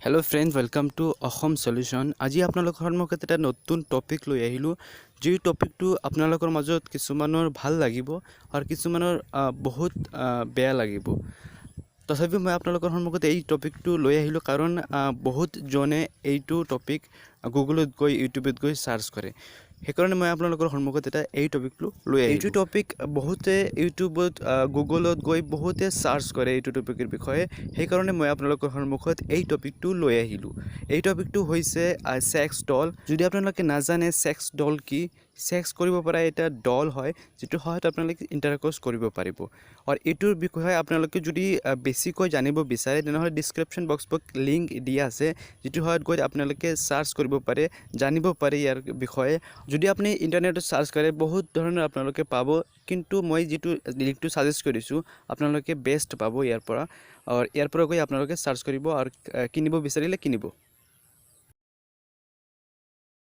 Hello friends welcome to Assam solution. আজি আপোনালোকৰ সন্মুখত এটা নতুন টপিক লৈ আহিলো, যি টপিকটো আপোনালোকৰ মাজত কিছুমানৰ ভাল লাগিব আৰু কিছুমানৰ বহুত বেয়া লাগিব। তথাপিও মই আপোনালোকৰ সন্মুখত এই টপিকটো লৈ আহিলো কাৰণ বহুত জনে এইটো টপিক গুগলত গৈ ইউটিউবত গৈ সাৰ্চ কৰে। সেইকাৰণে মই আপোনালোকৰ সন্মুখত এটা এই টপিকটো লৈ আহিলো। এইটো টপিক বহুতে ইউটিউবত গুগলত গৈ বহুতে সাৰ্চ কৰে এইটো টপিকৰ বিষয়ে। সেইকাৰণে মই আপোনালোকৰ সন্মুখত এই টপিকটো লৈ আহিলো। এই টপিকটো হৈছে সেক্স ডল। যদি আপোনালোকে নাজানে সেক্স ডল কি, সেক্স কৰিব পৰা এটা ডল হয় যেটো হয়তো আপোনালোকে ইন্টাৰকোৰ্স কৰিব পাৰিব। আৰু এইটোৰ বিষয়ে আপোনালোকে যদি বেছিকৈ জানিব বিচাৰে তেনেহলে ডেসক্ৰিপশন বক্সত লিংক দিয়া আছে, যেটো হয়ত গৈ আপোনালোকে সাৰ্চ কৰিব পাৰে, জানিব পাৰে ইয়াৰ বিষয়ে। যদি আপুনি ইন্টাৰনেটত সাৰ্চ কৰে বহুত ধৰণৰ আপোনালোকে পাব, কিন্তু মই যেটো লিংকটো সাজেষ্ট কৰিছো আপোনালোকে বেষ্ট পাব ইয়াৰ পৰা। আৰু ইয়াৰ পৰা গৈ আপোনালোকে সাৰ্চ কৰিব আৰু কিনিব বিচাৰিলে কিনিব।